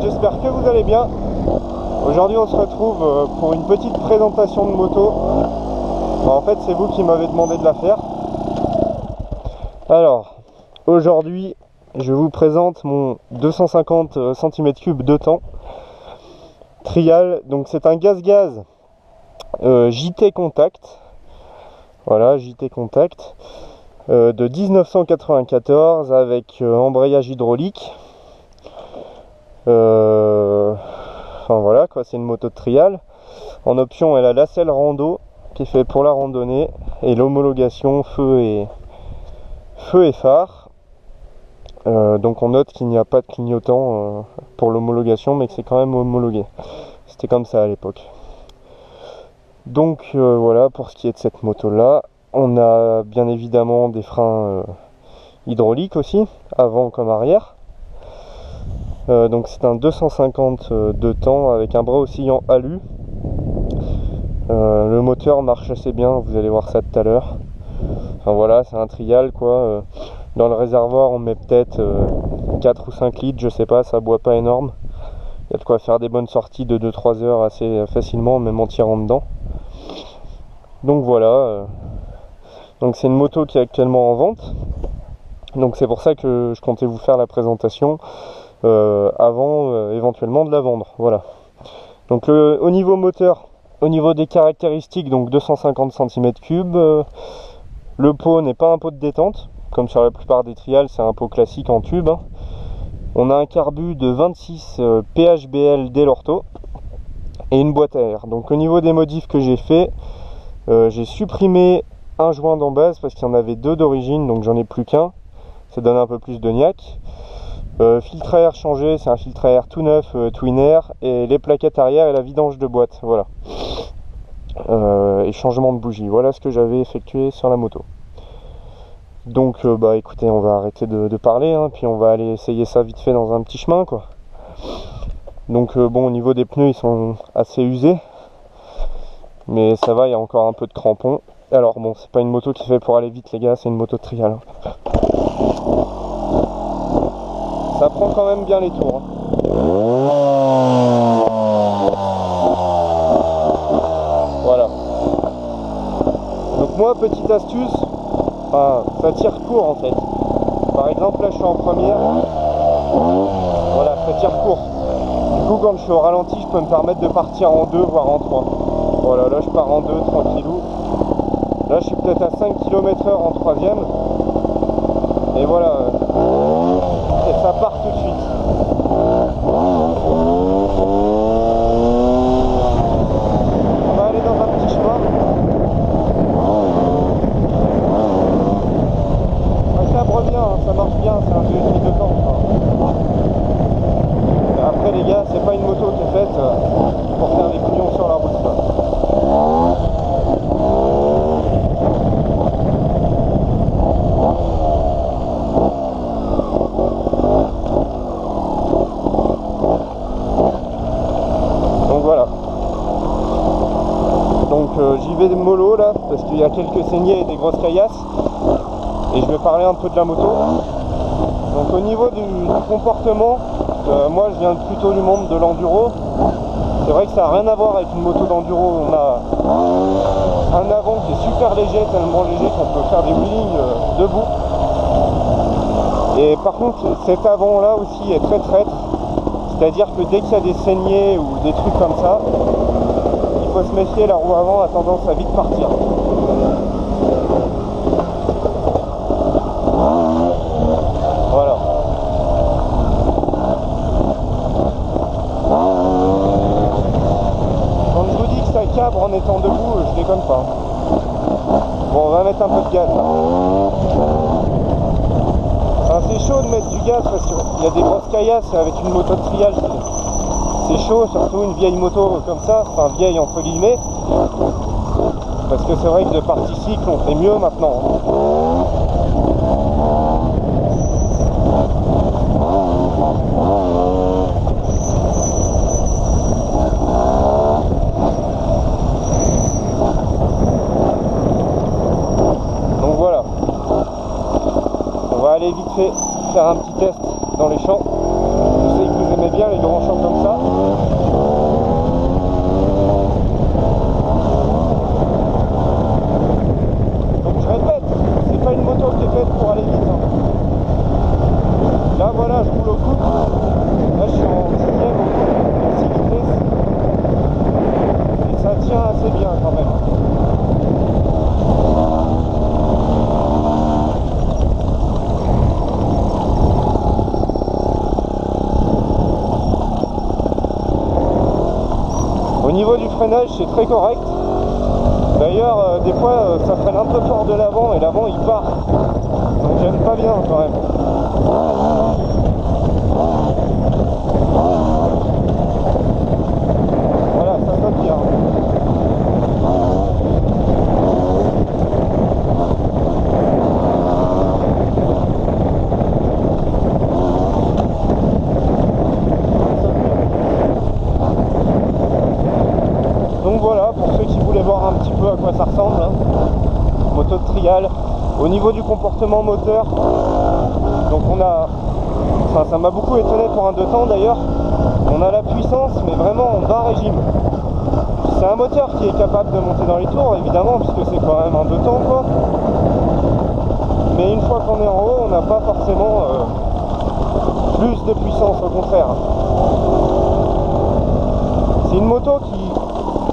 j'espère que vous allez bien. Aujourd'hui on se retrouve pour une petite présentation de moto. En fait c'est vous qui m'avez demandé de la faire. Alors aujourd'hui je vous présente mon 250 cm3 de temps trial. Donc c'est un gaz-gaz JT Contact. Voilà, JT Contact de 1994 avec embrayage hydraulique. Enfin voilà quoi, c'est une moto de trial. En option elle a la selle rando qui est fait pour la randonnée et l'homologation feu et phare. Donc on note qu'il n'y a pas de clignotant pour l'homologation, mais que c'est quand même homologué. C'était comme ça à l'époque. Donc voilà pour ce qui est de cette moto là. On a bien évidemment des freins hydrauliques aussi, avant comme arrière. Donc c'est un 250 de temps avec un bras oscillant alu. Le moteur marche assez bien, vous allez voir ça tout à l'heure. Enfin voilà, c'est un trial quoi. Dans le réservoir on met peut-être 4 ou 5 litres, je sais pas, ça boit pas énorme. Il y a de quoi faire des bonnes sorties de 2-3 heures assez facilement, même en tirant dedans. Donc voilà. Donc c'est une moto qui est actuellement en vente. Donc c'est pour ça que je comptais vous faire la présentation. Avant éventuellement de la vendre, voilà. Donc au niveau moteur, au niveau des caractéristiques, donc 250 cm3, le pot n'est pas un pot de détente comme sur la plupart des trials, c'est un pot classique en tube, hein. On a un carbu de 26 PHBL dès l'ortho et une boîte à air. Donc au niveau des modifs que j'ai fait, j'ai supprimé un joint d'en base parce qu'il y en avait deux d'origine, donc j'en ai plus qu'un, ça donne un peu plus de niaque. Filtre à air changé, c'est un filtre à air tout neuf, Twin Air, et les plaquettes arrière et la vidange de boîte, voilà. Et changement de bougie, voilà ce que j'avais effectué sur la moto. Donc bah écoutez, on va arrêter de parler, hein, puis on va aller essayer ça vite fait dans un petit chemin quoi. Donc bon, au niveau des pneus ils sont assez usés, mais ça va, il y a encore un peu de crampons. Alors bon, c'est pas une moto qui fait pour aller vite les gars, c'est une moto de trial, hein. Ça prend quand même bien les tours, hein. Voilà. Donc moi, petite astuce, ça tire court en fait. Par exemple là je suis en première. Voilà, ça tire court. Du coup quand je suis au ralenti, je peux me permettre de partir en 2 voire en 3. Voilà, là je pars en 2 tranquillou. Là je suis peut-être à 5 km/h en troisième. Et voilà. Et ça part tout de suite. On va aller dans un petit chemin. Ça cabre bien, hein, ça marche bien, c'est un 2,5 de temps. Et après les gars, c'est pas une moto qui est faite pour faire des couillons sur la route, quoi. J'y vais mollo là parce qu'il y a quelques saignées et des grosses caillasses et je vais parler un peu de la moto. Donc au niveau du comportement, moi je viens plutôt du monde de l'enduro. C'est vrai que ça n'a rien à voir avec une moto d'enduro. On a un avant qui est super léger, tellement léger qu'on peut faire des wheelings debout. Et par contre cet avant là aussi est très traître, c'est à dire que dès qu'il y a des saignées ou des trucs comme ça, il faut se méfier, la roue avant a tendance à vite partir. Voilà. Quand je vous dis que ça cabre en étant debout, je déconne pas. Bon, on va mettre un peu de gaz là. Enfin, c'est chaud de mettre du gaz parce qu'il y a des grosses caillasses avec une moto de trial. C'est chaud, surtout une vieille moto comme ça, enfin vieille entre guillemets, parce que c'est vrai que de partie cycle on fait mieux maintenant. Donc voilà, on va aller vite fait faire un petit test dans les champs. Je sais que vous j'aimais bien les grands champs comme ça. Donc je répète, c'est pas une moto qui est faite pour aller vite. Hein. Là voilà, je roule au couple. Là je suis en 10e en 6 vitesses. Et ça tient assez bien quand même. Au niveau du freinage, c'est très correct. D'ailleurs, des fois, ça freine un peu fort de l'avant et l'avant il part. Donc j'aime pas bien quand même. Voilà, ça saute bien. Donc voilà, pour ceux qui voulaient voir un petit peu à quoi ça ressemble, hein. Moto de trial. Au niveau du comportement moteur, donc on a, enfin ça m'a beaucoup étonné pour un 2 temps d'ailleurs, on a la puissance mais vraiment en bas régime. C'est un moteur qui est capable de monter dans les tours évidemment puisque c'est quand même un 2 temps quoi. Mais une fois qu'on est en haut, on n'a pas forcément plus de puissance, au contraire. C'est une moto qui,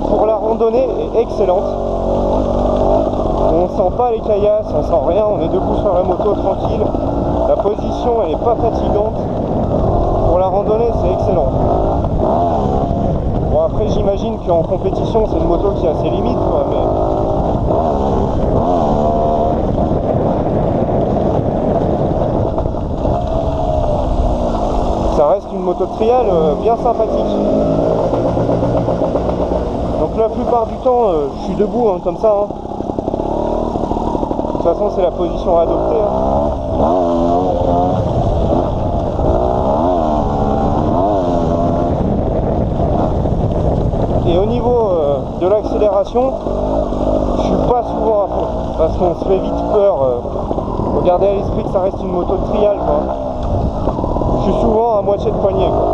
pour la randonnée, est excellente. On sent pas les caillasses, on sent rien, on est debout sur la moto tranquille. La position elle est pas fatigante. Pour la randonnée c'est excellent. Bon après j'imagine qu'en compétition c'est une moto qui a ses limites quoi, mais... ça reste une moto de trial bien sympathique. Donc la plupart du temps je suis debout hein, comme ça. Hein. De toute façon c'est la position à adopter. Hein. Et au niveau de l'accélération, je suis pas souvent à fond parce qu'on se fait vite peur. Faut garder à l'esprit que ça reste une moto de trial quoi. Je suis souvent à moitié de poignée quoi.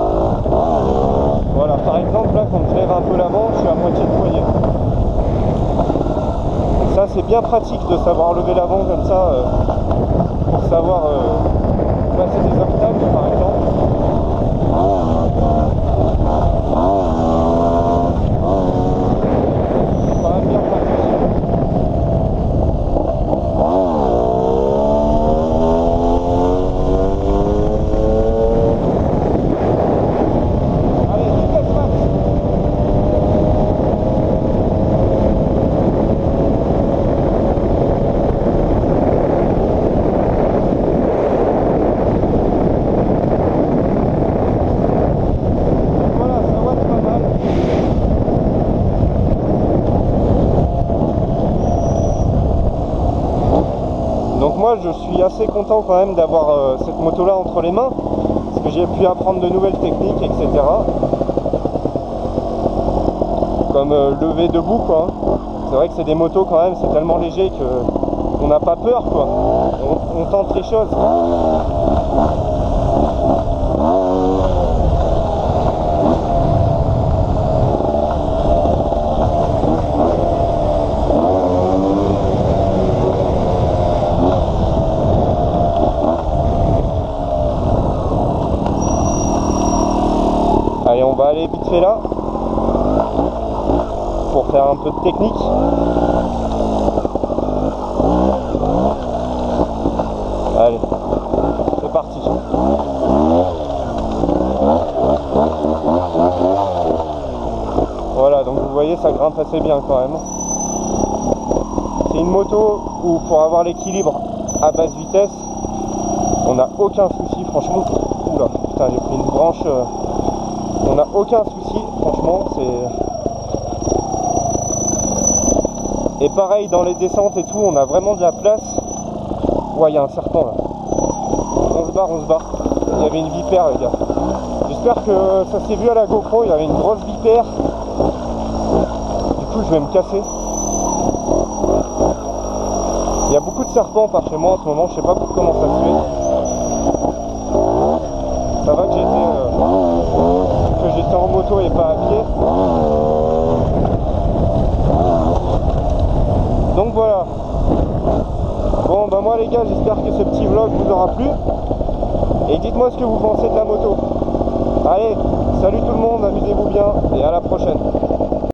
Voilà, par exemple là quand je lève un peu l'avant, je suis à moitié de poignée. Ça c'est bien pratique de savoir lever l'avant comme ça pour savoir passer des obstacles par exemple. C'est quand même bien pratique. Donc moi je suis assez content quand même d'avoir cette moto là entre les mains parce que j'ai pu apprendre de nouvelles techniques etc. Comme lever debout quoi. C'est vrai que c'est des motos quand même, c'est tellement léger qu'on n'a pas peur quoi. On tente les choses. Allez, on va aller vite fait là pour faire un peu de technique. Allez, c'est parti. Voilà, donc vous voyez, ça grimpe assez bien quand même. C'est une moto où pour avoir l'équilibre à basse vitesse, on n'a aucun souci, franchement. Oula, putain, j'ai pris une branche. On n'a aucun souci, franchement, c'est... Et pareil, dans les descentes et tout, on a vraiment de la place. Ouais, il y a un serpent là. On se barre, on se barre. Il y avait une vipère, les gars. J'espère que ça s'est vu à la GoPro, il y avait une grosse vipère. Du coup, je vais me casser. Il y a beaucoup de serpents par chez moi en ce moment, je sais pas comment ça se fait. Ça va que j'étais... Bon les gars, j'espère que ce petit vlog vous aura plu. Et dites-moi ce que vous pensez de la moto. Allez, salut tout le monde, amusez-vous bien et à la prochaine.